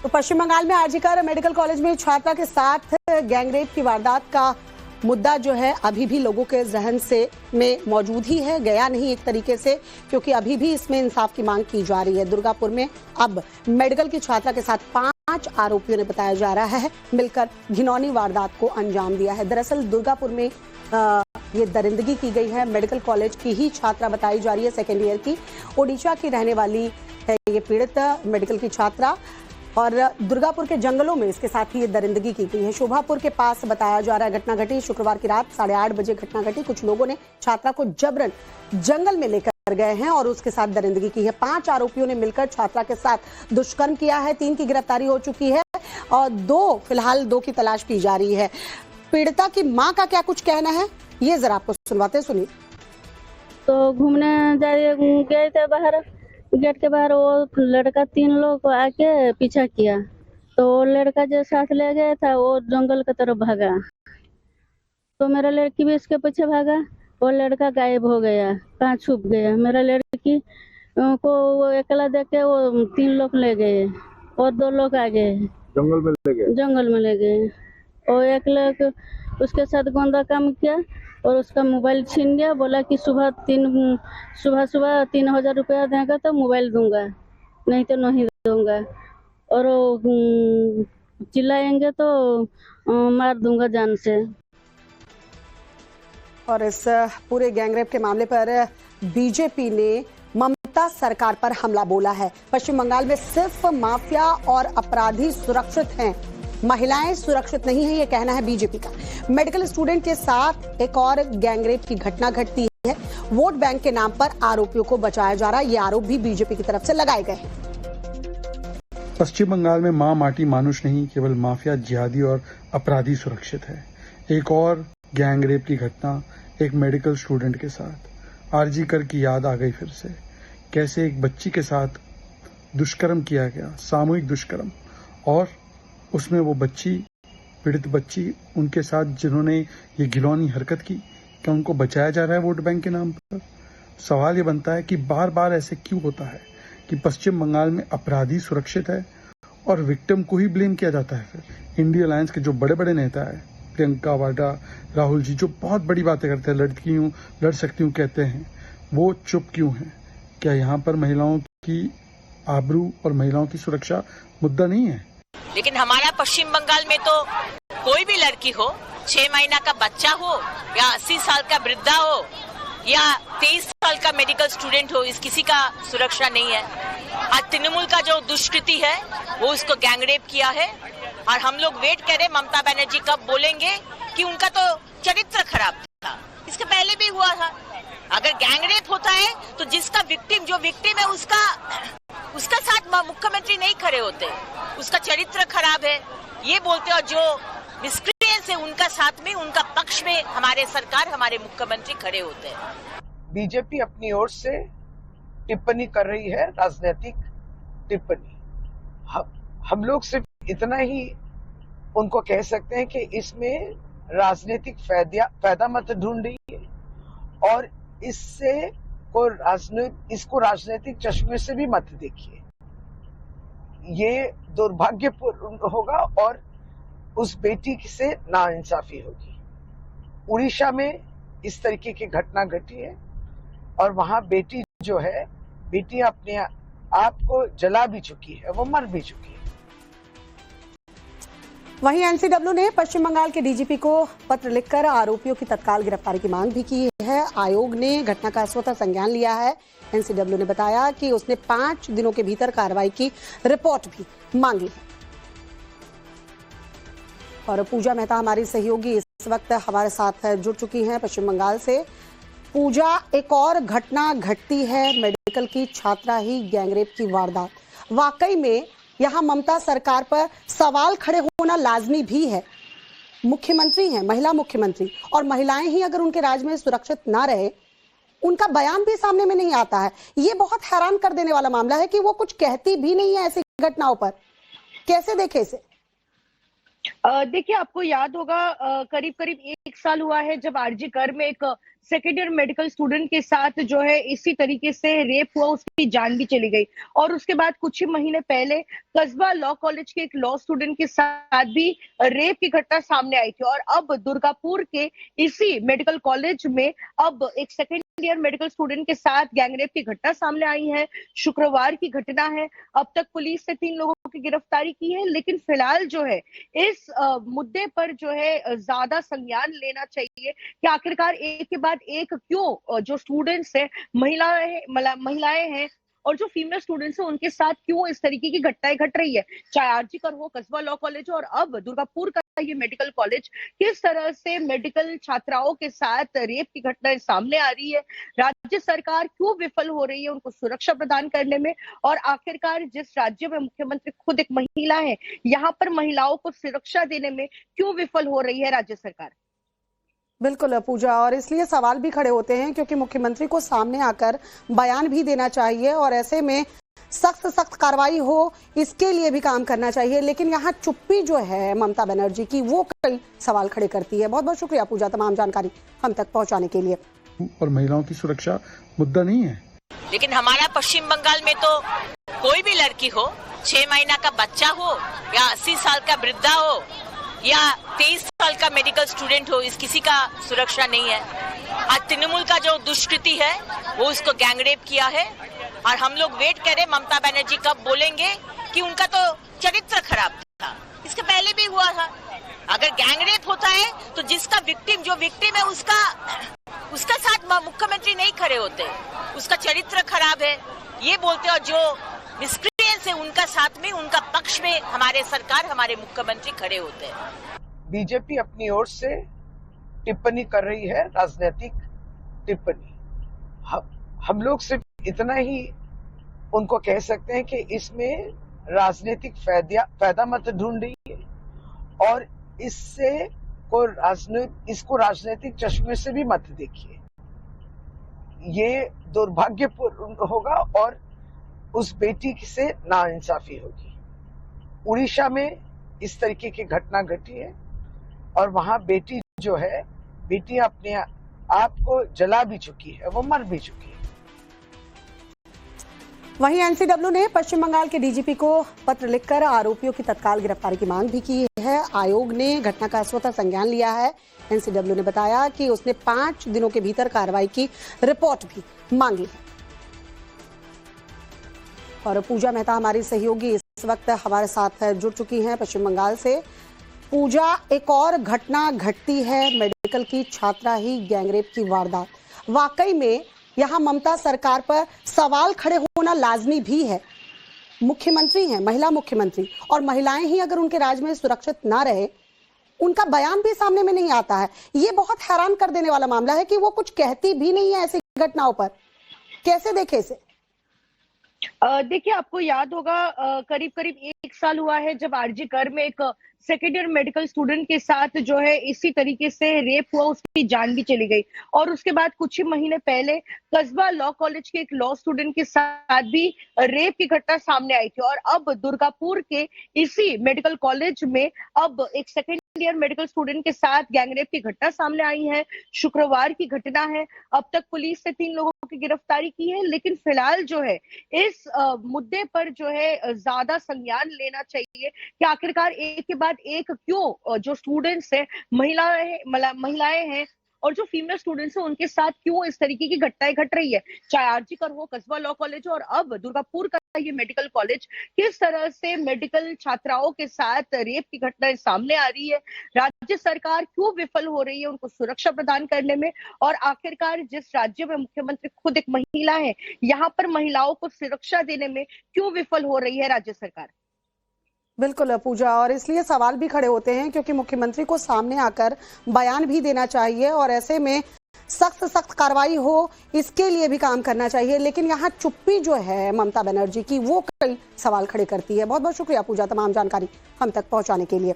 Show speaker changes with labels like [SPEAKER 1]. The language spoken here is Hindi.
[SPEAKER 1] तो पश्चिम बंगाल में आरजीकर मेडिकल कॉलेज में छात्रा के साथ गैंगरेप की वारदात का मुद्दा जो है अभी भी लोगों के जहन से में मौजूद ही है, गया नहीं एक तरीके से, क्योंकि अभी भी इसमें इंसाफ की मांग की जा रही है। दुर्गापुर में अब मेडिकल की छात्रा के साथ 5 आरोपियों ने बताया जा रहा है मिलकर घिनौनी वारदात को अंजाम दिया है। दरअसल दुर्गापुर में ये दरिंदगी की गई है। मेडिकल कॉलेज की ही छात्रा बताई जा रही है, सेकेंड ईयर की, ओडिशा की रहने वाली है ये पीड़ित मेडिकल की छात्रा, और दुर्गापुर के जंगलों में इसके साथ ही ये दरिंदगी की गई है। शोभापुर के पास बताया जा रहा है घटना घटी। शुक्रवार की रात 8:30 बजे घटना घटी। कुछ लोगों ने छात्रा को जबरन जंगल में लेकर गए हैं और उसके साथ दरिंदगी की है। 5 आरोपियों ने मिलकर छात्रा के साथ दुष्कर्म किया है। 3 की गिरफ्तारी हो चुकी है और फिलहाल 2 की तलाश की जा रही है। पीड़िता की माँ का क्या कुछ कहना है, ये जरा आपको सुनवाते, सुनिए।
[SPEAKER 2] तो घूमने गए थे बाहर, गेट के बाहर वो लड़का 3 लोग को आके पीछा किया, तो वो लड़का जो साथ ले गया था वो जंगल की तरफ भागा, तो मेरा लड़की भी इसके पीछे भागा। वो लड़का गायब हो गया, कहाँ छुप गया। मेरा लड़की को वो अकेला देख के वो 3 लोग ले गए और 2 लोग आ गए, जंगल में ले गए। और एक लोग उसके साथ गंदा काम किया और उसका मोबाइल छीन गया। बोला कि सुबह 3000 रुपया देगा तो मोबाइल दूंगा, नहीं तो नहीं दूंगा, और चिल्लाएंगे तो मार दूंगा जान से।
[SPEAKER 1] और इस पूरे गैंगरेप के मामले पर बीजेपी ने ममता सरकार पर हमला बोला है। पश्चिम बंगाल में सिर्फ माफिया और अपराधी सुरक्षित हैं, महिलाएं सुरक्षित नहीं है, ये कहना है बीजेपी का। मेडिकल स्टूडेंट के साथ एक और गैंगरेप की घटना घटती है। वोट बैंक के नाम पर आरोपियों को बचाया जा रहा है, ये आरोप भी बीजेपी की तरफ से लगाए गए हैं।
[SPEAKER 3] पश्चिम बंगाल में मां माटी मानुष नहीं, केवल माफिया, जिहादी और अपराधी सुरक्षित है। एक और गैंगरेप की घटना एक मेडिकल स्टूडेंट के साथ। आरजीकर की याद आ गई फिर से, कैसे एक बच्ची के साथ दुष्कर्म किया गया, सामूहिक दुष्कर्म, और उसमें वो बच्ची, पीड़ित बच्ची, उनके साथ जिन्होंने ये घिनौनी हरकत की, क्या उनको बचाया जा रहा है वोट बैंक के नाम पर? सवाल ये बनता है कि बार बार ऐसे क्यों होता है कि पश्चिम बंगाल में अपराधी सुरक्षित है और विक्टिम को ही ब्लेम किया जाता है। फिर इंडिया अलायंस के जो बड़े बड़े नेता है, प्रियंका वाड्रा, राहुल जी, जो बहुत बड़ी बातें करते हैं, लड़की हूँ, लड़ सकती हूँ कहते हैं, वो चुप क्यों हैं? क्या यहाँ पर महिलाओं की आबरू और महिलाओं की सुरक्षा मुद्दा नहीं है?
[SPEAKER 4] लेकिन हमारा पश्चिम बंगाल में तो कोई भी लड़की हो, 6 महीना का बच्चा हो या 80 साल का वृद्धा हो या 23 साल का मेडिकल स्टूडेंट हो, इस किसी का सुरक्षा नहीं है। आज तृणमूल का जो दुष्कृति है वो उसको गैंगरेप किया है और हम लोग वेट करें ममता बनर्जी कब बोलेंगे कि उनका तो चरित्र खराब था। इसके पहले भी हुआ था। अगर गैंगरेप होता है तो जिसका जो विक्टिम है उसका साथ मुख्यमंत्री नहीं खड़े होते, उसका चरित्र खराब है ये बोलते, और जो मिसक्रिएंट्स है उनका साथ में, उनका पक्ष में हमारे सरकार, हमारे मुख्यमंत्री खड़े होते हैं।
[SPEAKER 5] बीजेपी अपनी ओर से टिप्पणी कर रही है, राजनीतिक टिप्पणी। हम लोग सिर्फ इतना ही उनको कह सकते हैं कि इसमें राजनीतिक फायदा मत ढूंढिए और इसको राजनीतिक चश्मे से भी मत देखिए। ये दुर्भाग्यपूर्ण होगा और उस बेटी से नाइंसाफी होगी। उड़ीसा में इस तरीके की घटना घटी है और वहां बेटी जो है, बेटी अपने आप को जला भी चुकी है, वो मर भी चुकी है।
[SPEAKER 1] वहीं एनसीडब्ल्यू ने पश्चिम बंगाल के डीजीपी को पत्र लिखकर आरोपियों की तत्काल गिरफ्तारी की मांग भी की है। आयोग ने घटना का स्वतः संज्ञान लिया है। एनसीडब्ल्यू ने बताया कि उसने 5 दिनों के भीतर कार्रवाई की रिपोर्ट भी मांगी है। और पूजा मेहता हमारी सहयोगी इस वक्त हमारे साथ जुड़ चुकी हैं पश्चिम बंगाल से। पूजा, एक और घटना घटती है, मेडिकल की छात्रा ही गैंगरेप की वारदात। वाकई में यहाँ ममता सरकार पर सवाल खड़े होना लाजमी भी है। मुख्यमंत्री हैं, महिला मुख्यमंत्री, और महिलाएं ही अगर उनके राज्य में सुरक्षित ना रहे, उनका बयान भी सामने में नहीं आता है। ये बहुत हैरान कर देने वाला मामला है कि वो कुछ कहती भी नहीं है ऐसी घटनाओं पर। कैसे देखे इसे?
[SPEAKER 6] देखिए, आपको याद होगा करीब करीब 1 साल हुआ है जब आरजीकर में एक सेकेंड ईयर मेडिकल स्टूडेंट के साथ जो है इसी तरीके से रेप हुआ, उसकी जान भी चली गई। और उसके बाद कुछ ही महीने पहले कस्बा लॉ कॉलेज के एक लॉ स्टूडेंट के साथ भी रेप की घटना सामने आई थी। और अब दुर्गापुर के इसी मेडिकल कॉलेज में अब एक सेकेंड ईयर मेडिकल स्टूडेंट के साथ गैंगरेप की घटना सामने आई है। शुक्रवार की घटना है। अब तक पुलिस ने 3 लोगों की गिरफ्तारी की है, लेकिन फिलहाल जो है इस मुद्दे पर जो है ज्यादा संज्ञान लेना चाहिए कि आखिरकार एक के बाद एक क्यों जो स्टूडेंट्स है, महिलाएं हैं और जो फीमेल स्टूडेंट्स हैं उनके साथ क्यों इस तरीके की घटनाएं घट रही है, चाहे आरजी कर हो, कस्बा लॉ कॉलेज और अब दुर्गापुर का ये मेडिकल कॉलेज। किस तरह से मेडिकल छात्राओं के साथ रेप की घटनाएं सामने आ रही है, राज्य सरकार क्यों विफल हो रही है उनको सुरक्षा प्रदान करने में, और आखिरकार जिस राज्य में मुख्यमंत्री खुद एक महिला है, यहाँ पर महिलाओं को सुरक्षा देने में क्यों विफल हो रही है राज्य सरकार।
[SPEAKER 1] बिल्कुल पूजा, और इसलिए सवाल भी खड़े होते हैं क्योंकि मुख्यमंत्री को सामने आकर बयान भी देना चाहिए और ऐसे में सख्त कार्रवाई हो, इसके लिए भी काम करना चाहिए। लेकिन यहाँ चुप्पी जो है ममता बनर्जी की, वो कई सवाल खड़े करती है। बहुत बहुत शुक्रिया पूजा तमाम जानकारी हम तक पहुँचाने के लिए।
[SPEAKER 3] और महिलाओं की सुरक्षा मुद्दा नहीं है,
[SPEAKER 4] लेकिन हमारा पश्चिम बंगाल में तो कोई भी लड़की हो, 6 महीना का बच्चा हो या 80 साल का वृद्धा हो या 23 साल का मेडिकल स्टूडेंट हो, इस किसी का सुरक्षा नहीं है। आज तृणमूल का जो दुष्कृति है वो उसको गैंगरेप किया है और हम लोग वेट करें ममता बनर्जी कब बोलेंगे कि उनका तो चरित्र खराब था, इसके पहले भी हुआ था। अगर गैंगरेप होता है तो जिसका जो विक्टिम है उसका साथ मुख्यमंत्री नहीं खड़े होते, उसका चरित्र खराब है ये बोलते, और जो मिसक्रिएंट्स है उनका साथ में, उनका पक्ष में हमारे सरकार, हमारे मुख्यमंत्री खड़े होते हैं।
[SPEAKER 5] बीजेपी अपनी ओर से टिप्पणी कर रही है, राजनीतिक टिप्पणी। हम लोग सिर्फ इतना ही उनको कह सकते हैं कि इसमें राजनीतिक फायदा मत ढूंढिए और इसको राजनीतिक चश्मे से भी मत देखिए। ये दुर्भाग्यपूर्ण होगा और उस बेटी से नाइंसाफी होगी। उड़ीसा में इस तरीके की घटना घटी है और वहां बेटी जो है, बेटी अपने आप को जला भी चुकी है, वो मर भी चुकी है।
[SPEAKER 1] वहीं एनसीडब्ल्यू ने पश्चिम बंगाल के डीजीपी को पत्र लिखकर आरोपियों की तत्काल गिरफ्तारी की मांग भी की है। आयोग ने घटना का स्वतः संज्ञान लिया है। एनसीडब्ल्यू ने बताया कि उसने 5 दिनों के भीतर कार्रवाई की रिपोर्ट भी मांगी है। और पूजा मेहता हमारी सहयोगी इस वक्त हमारे साथ जुड़ चुकी हैं पश्चिम बंगाल से। पूजा, एक और घटना घटती है मेडिकल की, छात्रा ही गैंगरेप की वारदात। वाकई में यहाँ ममता सरकार पर सवाल खड़े होना लाजमी भी है। मुख्यमंत्री हैं, महिला मुख्यमंत्री, और महिलाएं ही अगर उनके राज्य में सुरक्षित ना रहे, उनका बयान भी सामने में नहीं आता है। ये बहुत हैरान कर देने वाला मामला है कि वो कुछ कहती भी नहीं है ऐसी घटनाओं पर। कैसे देखे इसे?
[SPEAKER 6] देखिए, आपको याद होगा करीब 1 साल हुआ है जब आरजी कर में एक सेकेंड ईयर मेडिकल स्टूडेंट के साथ जो है इसी तरीके से रेप हुआ, उसकी जान भी चली गई। और उसके बाद कुछ ही महीने पहले कस्बा लॉ कॉलेज के एक लॉ स्टूडेंट के साथ भी रेप की घटना सामने आई थी। और अब दुर्गापुर के इसी मेडिकल कॉलेज में अब एक सेकेंड ईयर मेडिकल स्टूडेंट के साथ गैंगरेप की घटना सामने आई है। शुक्रवार की घटना है। अब तक पुलिस ने 3 लोगों की गिरफ्तारी की है, लेकिन फिलहाल जो है इस मुद्दे पर जो है ज्यादा संज्ञान लेना चाहिए कि आखिरकार एक के बाद एक क्यों जो स्टूडेंट्स है, महिलाएं हैं और जो फीमेल स्टूडेंट्स हैं उनके साथ क्यों इस तरीके की घटनाएं घट रही है, चाहे आरजी कर हो, कस्बा लॉ कॉलेज और अब दुर्गापुर का ये मेडिकल कॉलेज। किस तरह से मेडिकल छात्राओं के साथ रेप की घटनाएं सामने आ रही है, राज्य सरकार क्यों विफल हो रही है उनको सुरक्षा प्रदान करने में, और आखिरकार जिस राज्य में मुख्यमंत्री खुद एक महिला है, यहाँ पर महिलाओं को सुरक्षा देने में क्यों विफल हो रही है राज्य सरकार।
[SPEAKER 1] बिल्कुल पूजा, और इसलिए सवाल भी खड़े होते हैं क्योंकि मुख्यमंत्री को सामने आकर बयान भी देना चाहिए और ऐसे में सख्त कार्रवाई हो, इसके लिए भी काम करना चाहिए। लेकिन यहाँ चुप्पी जो है ममता बनर्जी की, वो कई सवाल खड़े करती है। बहुत बहुत शुक्रिया पूजा तमाम जानकारी हम तक पहुंचाने के लिए।